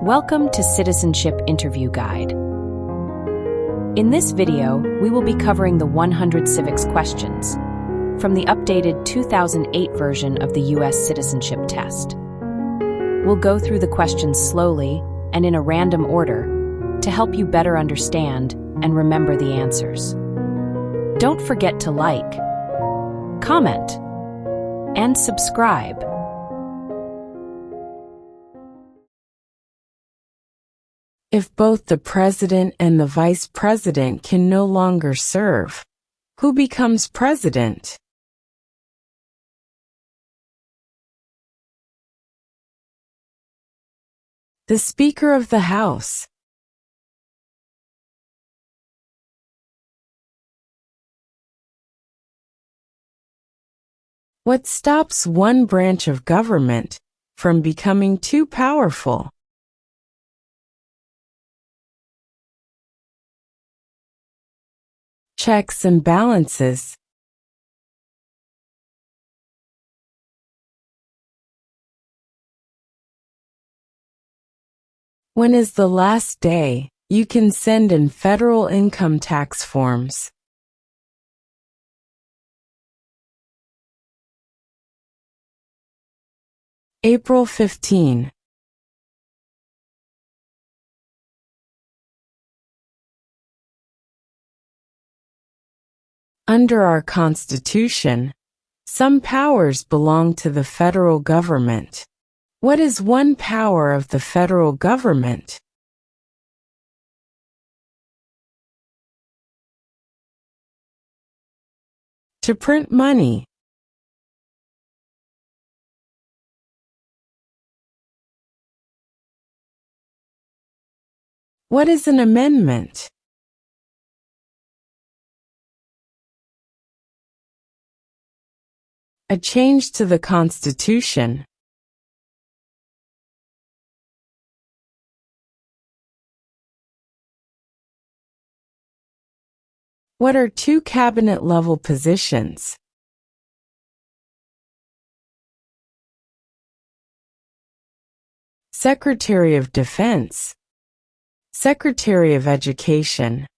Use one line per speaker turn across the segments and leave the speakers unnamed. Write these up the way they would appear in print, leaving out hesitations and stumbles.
Welcome to Citizenship Interview Guide. In this video, we will be covering the 100 civics questions from the updated 2008 version of the U.S. Citizenship Test. We'll go through the questions slowly and in a random order to help you better understand and remember the answers. Don't forget to like, comment, and subscribe.
If both the president and the vice president can no longer serve, who becomes president? The Speaker of the House. What stops one branch of government from becoming too powerful? Checks and balances. When is the last day you can send in federal income tax forms? April 15. Under our Constitution, some powers belong to the federal government. What is one power of the federal government? To print money. What is an amendment? A change to the Constitution. What are two cabinet-level positions? Secretary of Defense, Secretary of Education.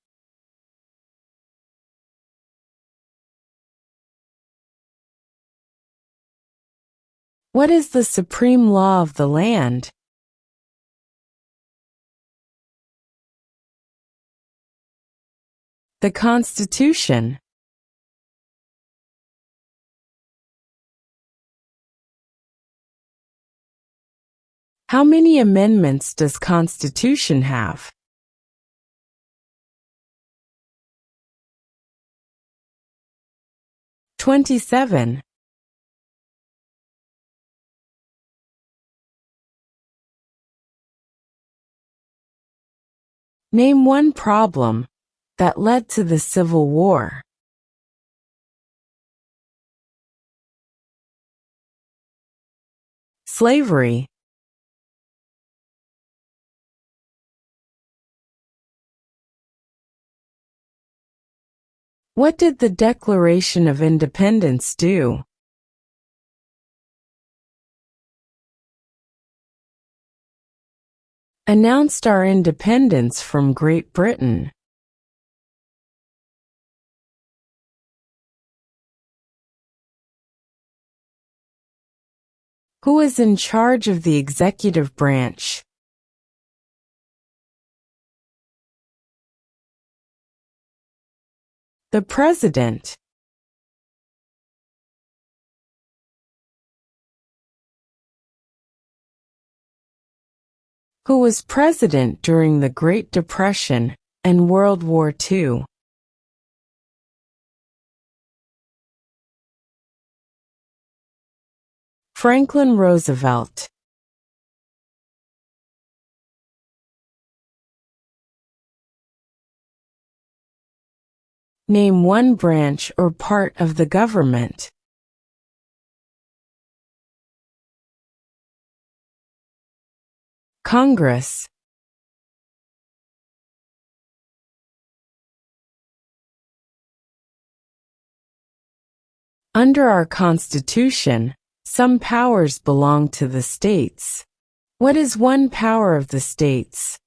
What is the supreme law of the land? The Constitution. How many amendments does Constitution have? 27. Name one problem that led to the Civil War. Slavery. What did the Declaration of Independence do? Announced our independence from Great Britain. Who is in charge of the executive branch? The President. Who was president during the Great Depression and World War II? Franklin Roosevelt. Name one branch or part of the government. Congress. Under our Constitution, some powers belong to the states. What is one power of the states?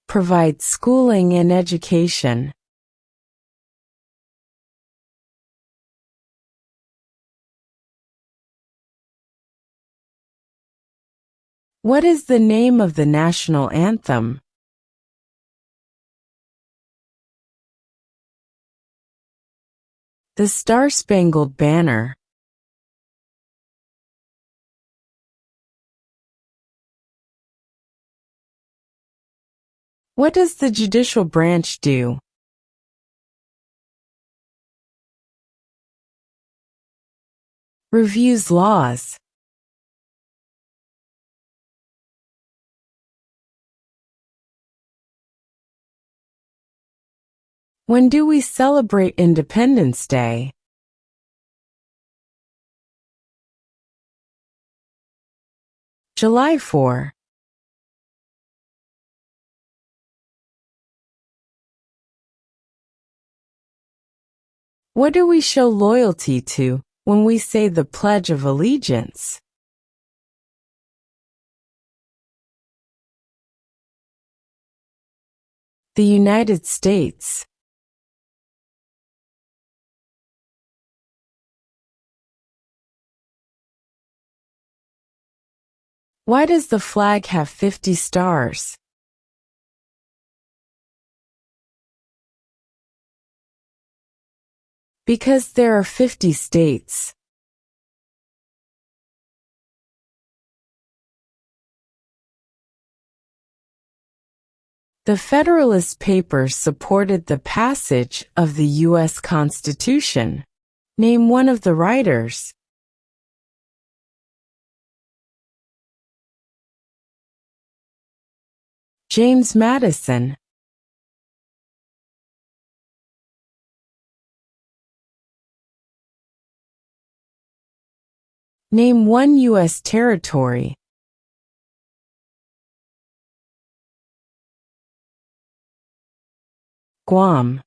Provide schooling and education. What is the name of the national anthem? The Star-Spangled Banner. What does the judicial branch do? Reviews laws. When do we celebrate Independence Day? July 4. What do we show loyalty to when we say the Pledge of Allegiance? The United States. Why does the flag have 50 stars? Because there are 50 states. The Federalist Papers supported the passage of the U.S. Constitution. Name one of the writers. James Madison. Name one U.S. territory. Guam.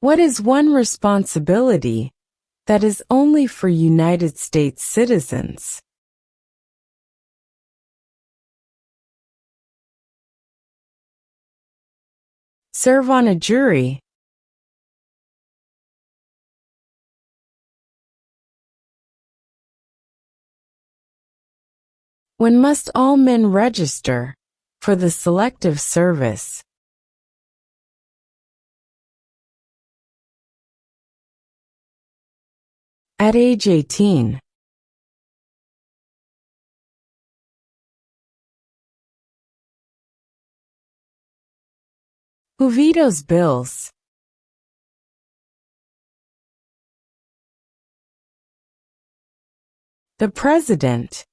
What is one responsibility that is only for United States citizens? Serve on a jury. When must all men register for the Selective Service? At age 18. Who vetoes bills? The President.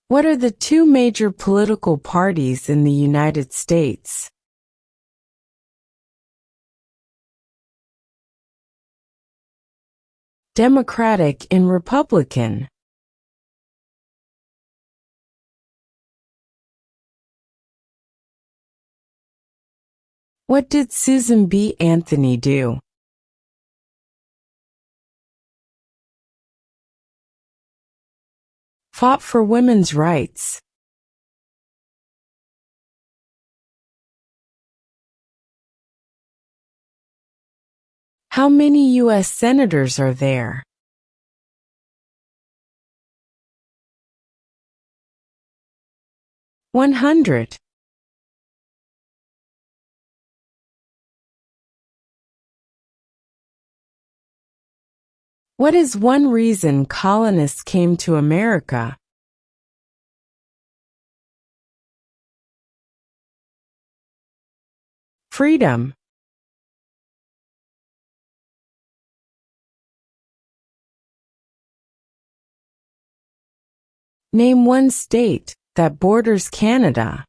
What are the two major political parties in the United States? Democratic and Republican. What did Susan B. Anthony do? Fought for women's rights. How many U.S. senators are there? 100. What is one reason colonists came to America? Freedom. Name one state that borders Canada.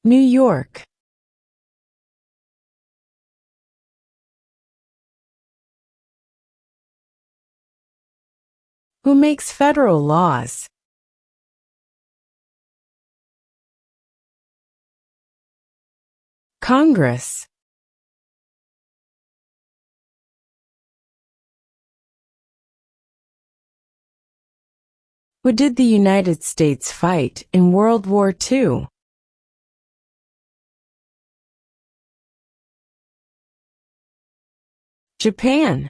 New York. Who makes federal laws? Congress. Who did the United States fight in World War II? Japan,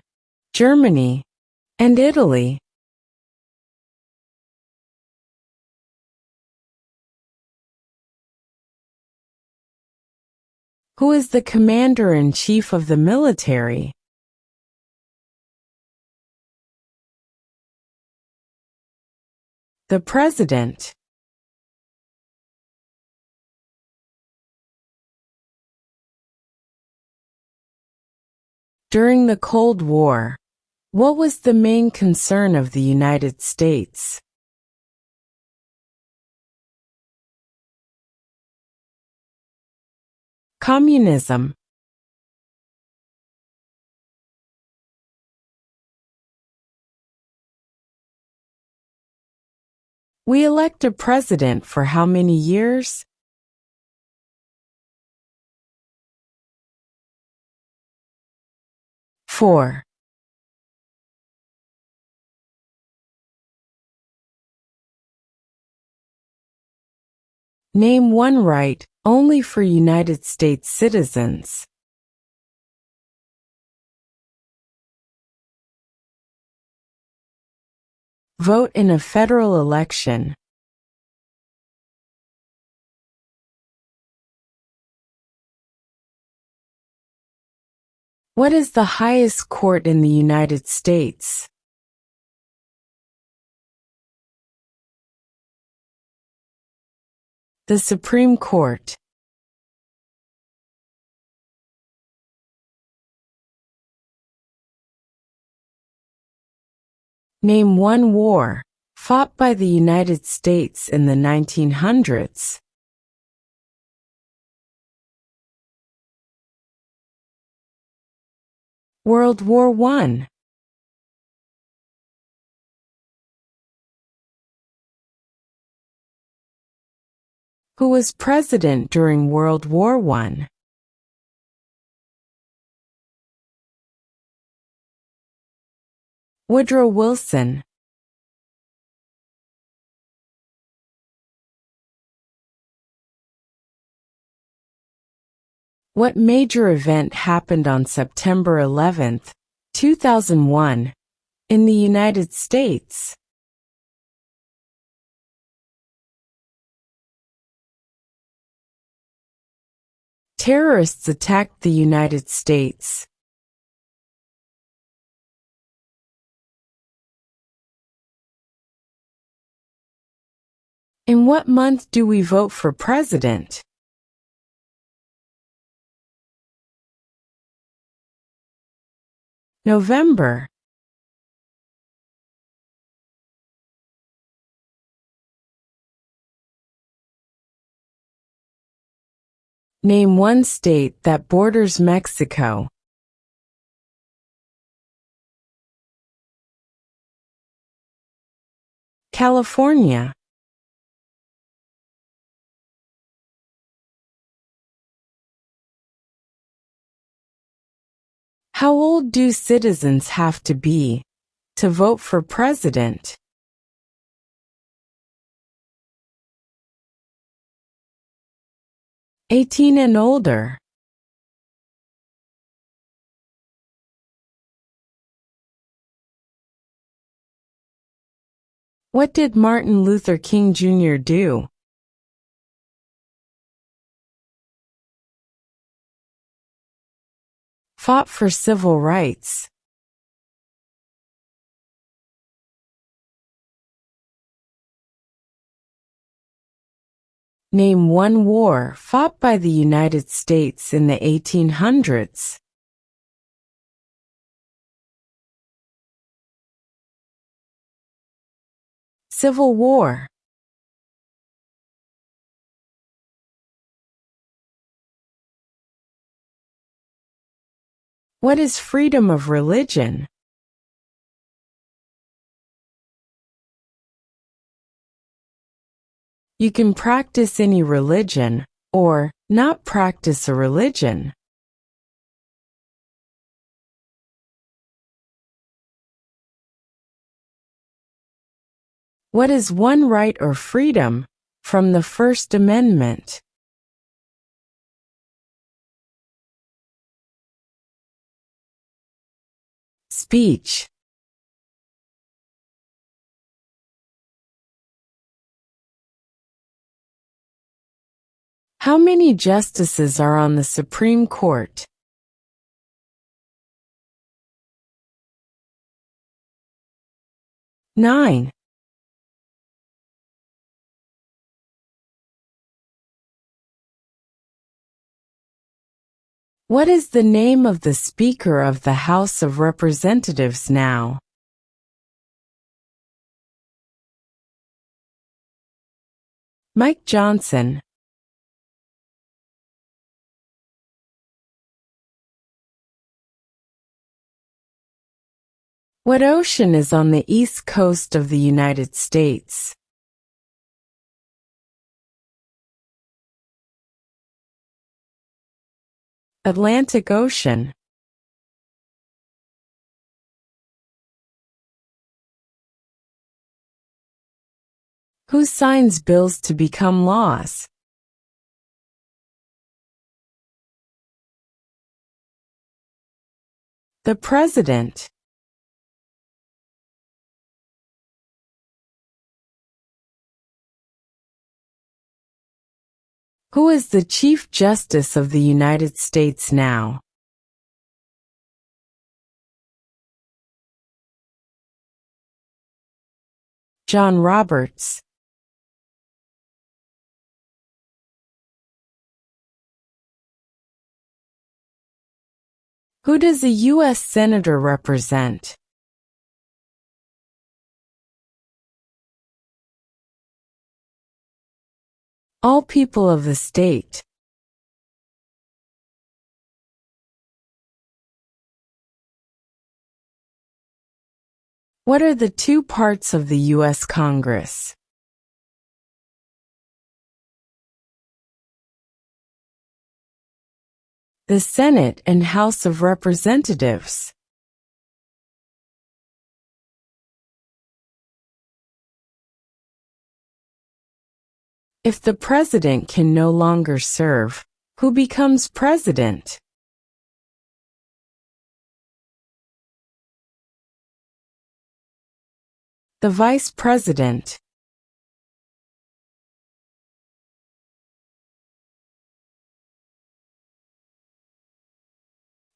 Germany, and Italy. Who is the commander-in-chief of the military? The President. During the Cold War, what was the main concern of the United States? Communism. We elect a president for how many years? Four. Name one right only for United States citizens. Vote in a federal election. What is the highest court in the United States? The Supreme Court. Name one war fought by the United States in the 1900s. World War I. Who was president during World War I? Woodrow Wilson. What major event happened on September 11, 2001, in the United States? Terrorists attacked the United States. In what month do we vote for president? November. Name one state that borders Mexico. California. How old do citizens have to be to vote for president? 18 and older. What did Martin Luther King Jr. do? Fought for civil rights. Name one war fought by the United States in the 1800s. Civil War. What is freedom of religion? You can practice any religion, or not practice a religion. What is one right or freedom from the First Amendment? Speech. How many justices are on the Supreme Court? 9. What is the name of the Speaker of the House of Representatives now? Mike Johnson. What ocean is on the east coast of the United States? Atlantic Ocean. Who signs bills to become laws? The President. Who is the Chief Justice of the United States now? John Roberts. Who does a U.S. Senator represent? All people of the state. What are the two parts of the U.S. Congress? The Senate and House of Representatives. If the president can no longer serve, who becomes president? The vice president.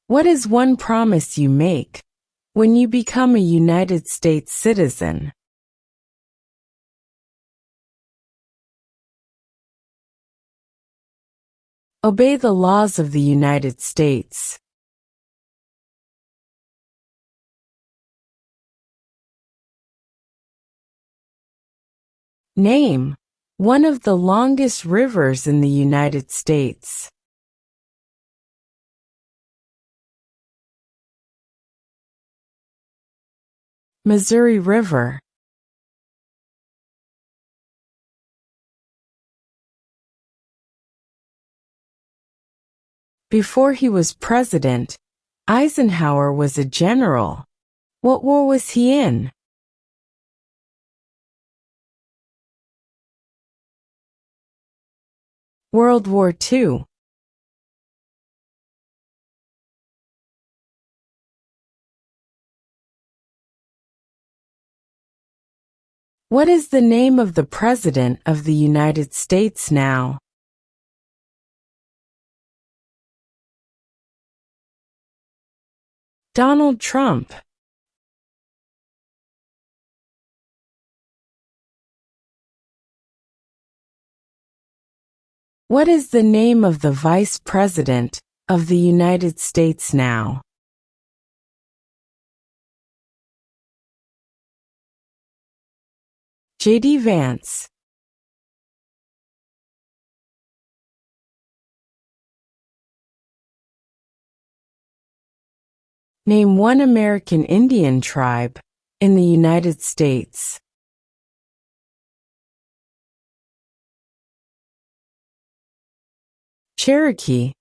What is one promise you make when you become a United States citizen? Obey the laws of the United States. Name one of the longest rivers in the United States. Missouri River. Before he was president, Eisenhower was a general. What war was he in? World War II. What is the name of the President of the United States now? Donald Trump. What is the name of the Vice President of the United States now? J.D. Vance. Name one American Indian tribe in the United States. Cherokee.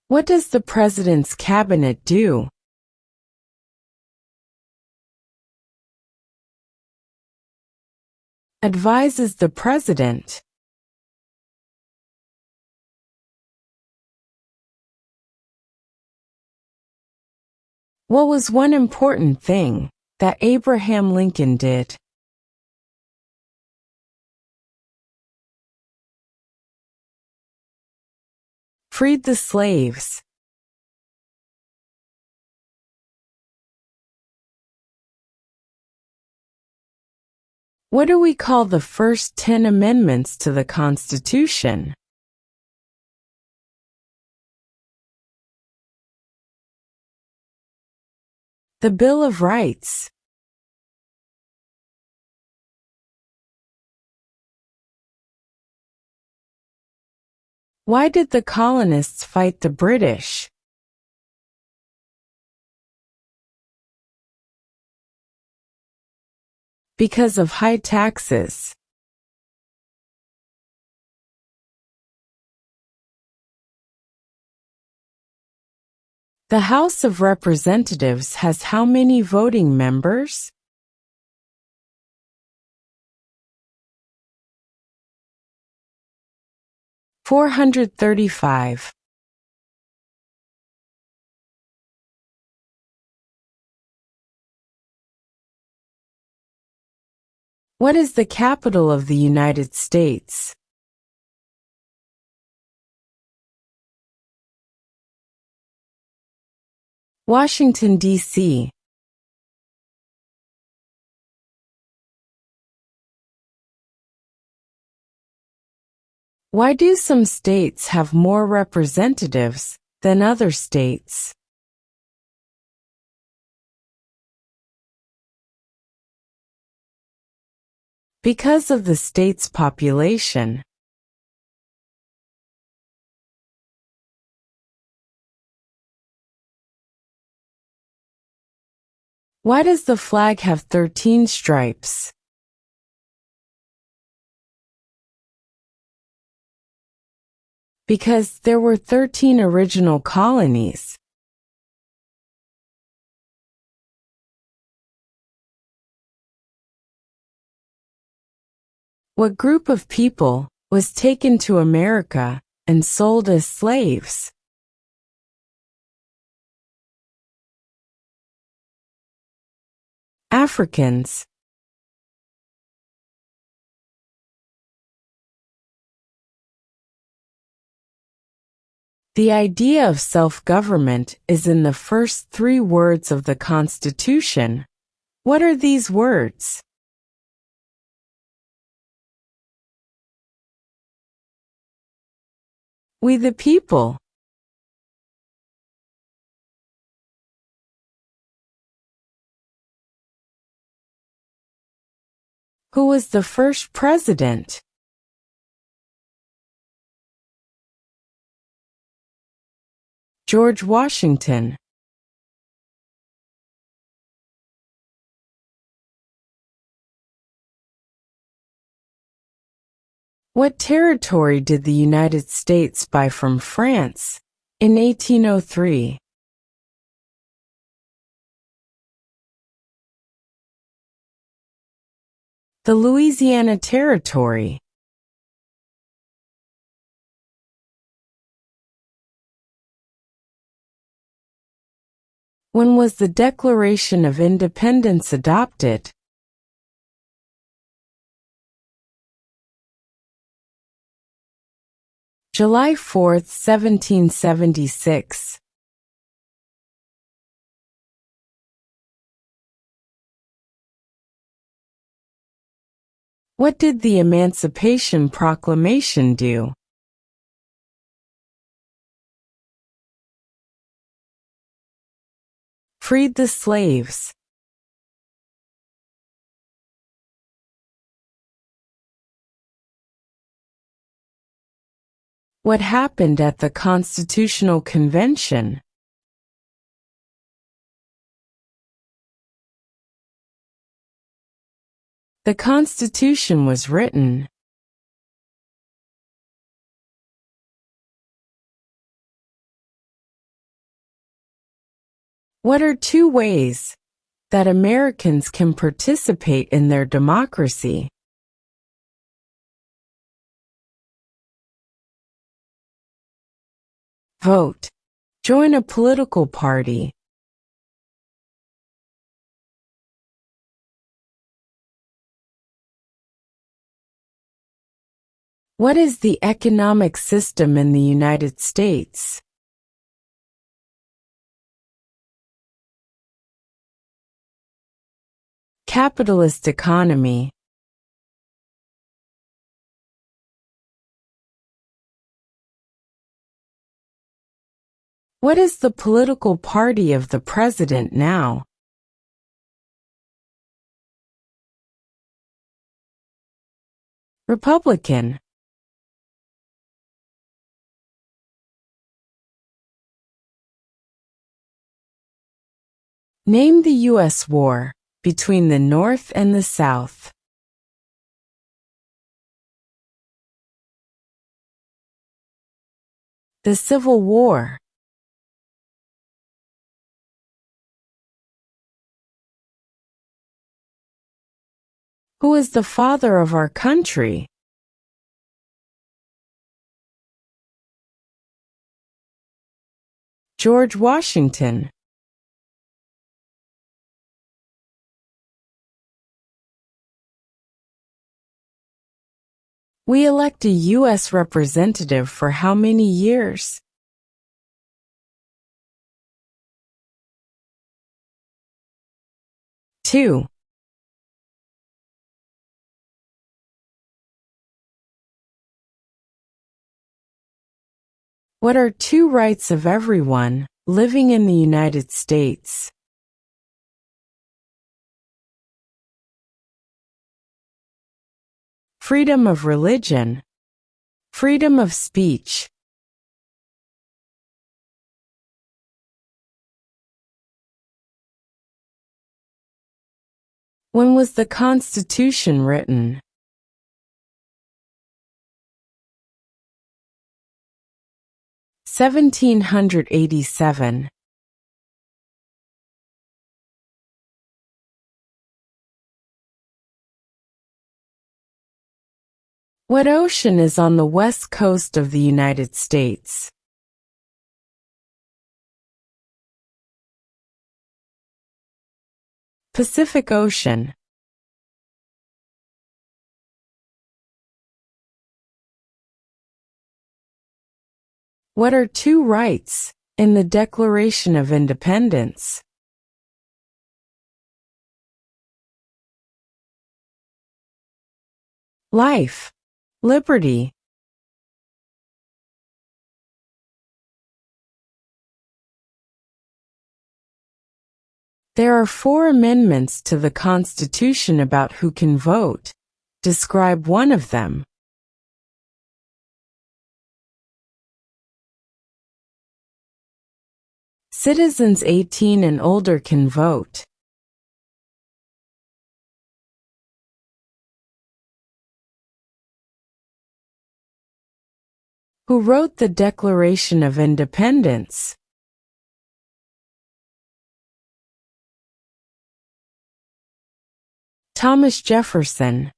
What does the President's Cabinet do? Advises the President. What was one important thing that Abraham Lincoln did? Freed the slaves. What do we call the first 10 amendments to the Constitution? The Bill of Rights. Why did the colonists fight the British? Because of high taxes. The House of Representatives has how many voting members? (435). What is the capital of the United States? Washington, D.C. Why do some states have more representatives than other states? Because of the state's population. Why does the flag have 13 stripes? Because there were 13 original colonies. What group of people was taken to America and sold as slaves? Africans. The idea of self-government is in the first 3 words of the Constitution. What are these words? We the people. Who was the first president? George Washington. What territory did the United States buy from France in 1803? The Louisiana Territory. When was the Declaration of Independence adopted? July 4, 1776. What did the Emancipation Proclamation do? Freed the slaves. What happened at the Constitutional Convention? The Constitution was written. What are two ways that Americans can participate in their democracy? Vote. Join a political party. What is the economic system in the United States? Capitalist economy. What is the political party of the president now? Republican. Name the U.S. war between the North and the South. The Civil War. Who is the father of our country? George Washington. We elect a U.S. representative for how many years? Two. What are two rights of everyone living in the United States? Freedom of religion. Freedom of speech. When was the Constitution written? (1787). What ocean is on the west coast of the United States? Pacific Ocean. What are two rights in the Declaration of Independence? Life. Liberty. There are 4 amendments to the Constitution about who can vote. Describe one of them. Citizens 18 and older can vote. Who wrote the Declaration of Independence? Thomas Jefferson.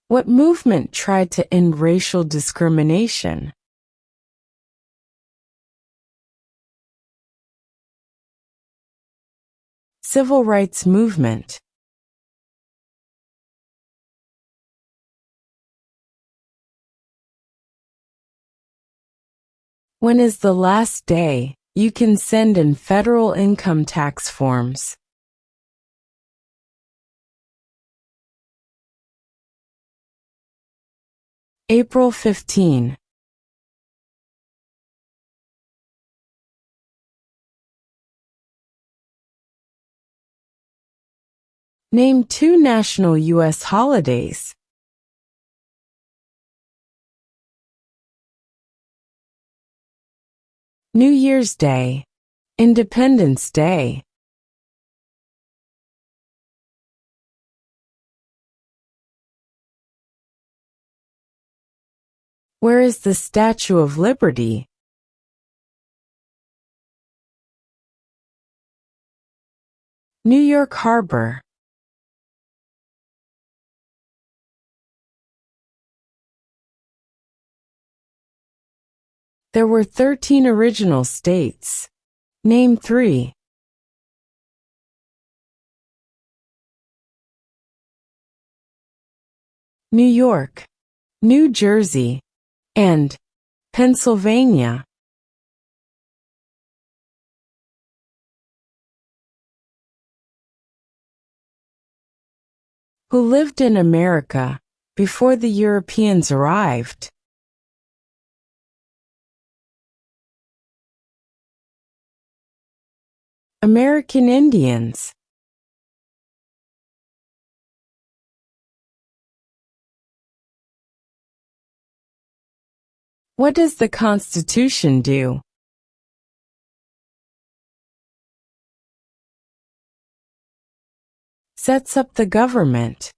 What movement tried to end racial discrimination? Civil rights movement. When is the last day you can send in federal income tax forms? April 15. Name 2 national U.S. holidays. New Year's Day, Independence Day. Where is the Statue of Liberty? New York Harbor. There were 13 original states. Name 3. New York, New Jersey, and Pennsylvania. Who lived in America before the Europeans arrived? American Indians. What does the Constitution do? Sets up the government.